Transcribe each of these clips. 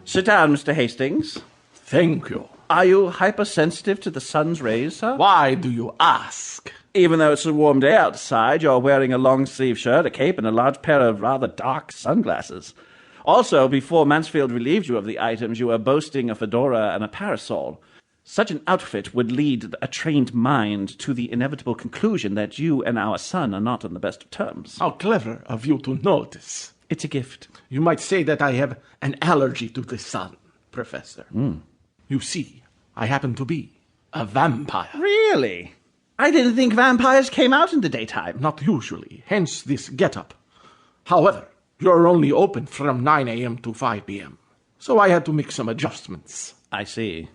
Sit down, Mr. Hastings. Thank you. Are you hypersensitive to the sun's rays, sir? Why do you ask? Even though it's a warm day outside, you're wearing a long-sleeve shirt, a cape, and a large pair of rather dark sunglasses. Also, before Mansfield relieved you of the items, you were boasting a fedora and a parasol. Such an outfit would lead a trained mind to the inevitable conclusion that you and our son are not on the best of terms. How clever of you to notice. It's a gift. You might say that I have an allergy to the sun, Professor. You see, I happen to be a vampire. Really? I didn't think vampires came out in the daytime. Not usually, hence this get-up. However, you're only open from 9 a.m. to 5 p.m., so I had to make some adjustments. I see.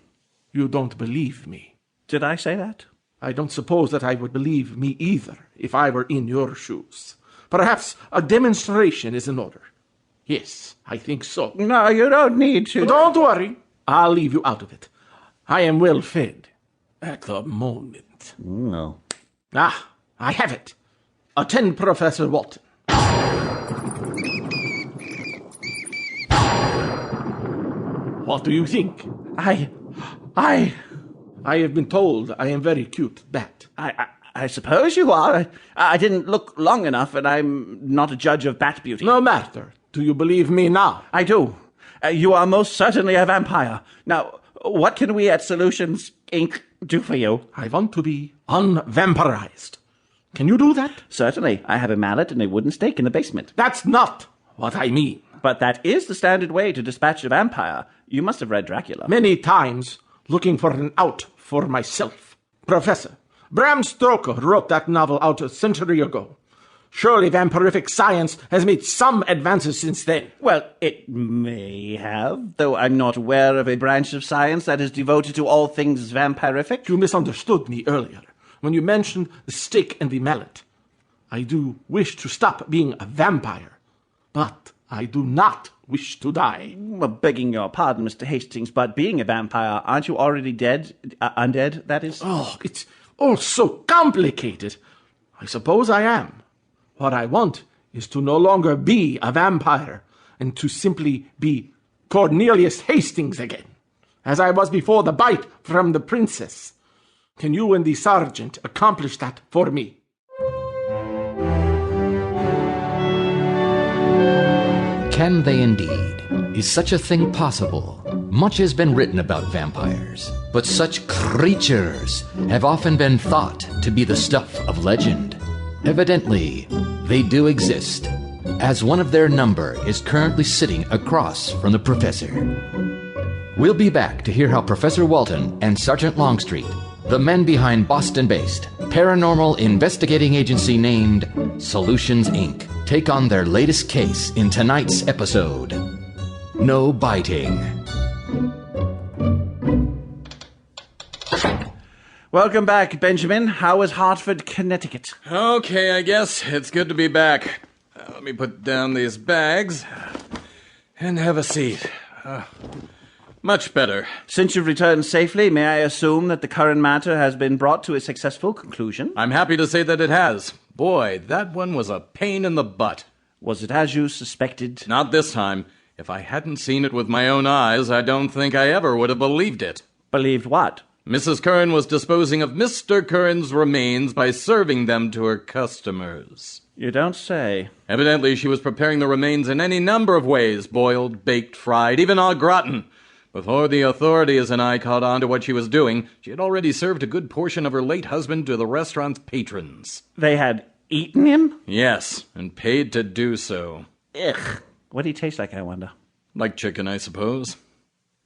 You don't believe me. Did I say that? I don't suppose that I would believe me either if I were in your shoes. Perhaps a demonstration is in order. Yes, I think so. No, you don't need to. Don't worry. I'll leave you out of it. I am well fed at the moment. No. Ah, I have it. Attend Professor Walton. What do you think? I have been told I am very cute, bat. I suppose you are. I didn't look long enough, and I'm not a judge of bat beauty. No matter. Do you believe me now? I do. You are most certainly a vampire. Now, what can we at Solutions, Inc. do for you? I want to be unvampirized. Can you do that? Certainly. I have a mallet and a wooden stake in the basement. That's not what I mean. But that is the standard way to dispatch a vampire. You must have read Dracula. Many times, looking for an out for myself. Professor, Bram Stoker wrote that novel out a century ago. Surely vampirific science has made some advances since then. Well, it may have, though I'm not aware of a branch of science that is devoted to all things vampirific. You misunderstood me earlier when you mentioned the stake and the mallet. I do wish to stop being a vampire, but I do not wish to die. Well, begging your pardon, Mr. Hastings, but being a vampire, aren't you already dead? Undead, that is? Oh, it's all so complicated. I suppose I am. What I want is to no longer be a vampire and to simply be Cornelius Hastings again, as I was before the bite from the princess. Can you and the sergeant accomplish that for me? Can they indeed? Is such a thing possible? Much has been written about vampires, but such creatures have often been thought to be the stuff of legend. Evidently, they do exist, as one of their number is currently sitting across from the professor. We'll be back to hear how Professor Walton and Sergeant Longstreet, the men behind Boston-based paranormal investigating agency named Solutions, Inc., take on their latest case in tonight's episode, No Biting. Welcome back, Benjamin. How is Hartford, Connecticut? Okay, I guess it's good to be back. Let me put down these bags and have a seat. Much better. Since you've returned safely, may I assume that the current matter has been brought to a successful conclusion? I'm happy to say that it has. Boy, that one was a pain in the butt. Was it as you suspected? Not this time. If I hadn't seen it with my own eyes, I don't think I ever would have believed it. Believed what? Mrs. Curran was disposing of Mr. Curran's remains by serving them to her customers. You don't say. Evidently, she was preparing the remains in any number of ways, boiled, baked, fried, even au gratin. Before the authorities and I caught on to what she was doing, she had already served a good portion of her late husband to the restaurant's patrons. They had eaten him? Yes, and paid to do so. Ugh. What did he taste like, I wonder? Like chicken, I suppose.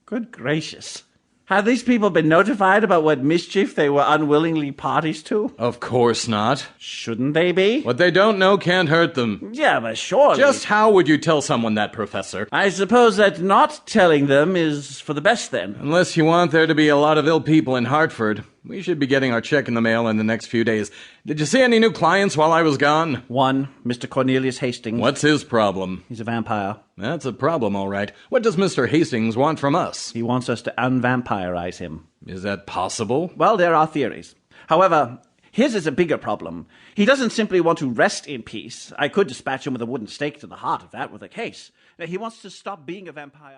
Good gracious. Have these people been notified about what mischief they were unwillingly parties to? Of course not. Shouldn't they be? What they don't know can't hurt them. Yeah, but surely. Just how would you tell someone that, Professor? I suppose that not telling them is for the best, then. Unless you want there to be a lot of ill people in Hartford. We should be getting our check in the mail in the next few days. Did you see any new clients while I was gone? One, Mr. Cornelius Hastings. What's his problem? He's a vampire. That's a problem, all right. What does Mr. Hastings want from us? He wants us to unvampirize him. Is that possible? Well, there are theories. However, his is a bigger problem. He doesn't simply want to rest in peace. I could dispatch him with a wooden stake to the heart if that were the case. He wants to stop being a vampire.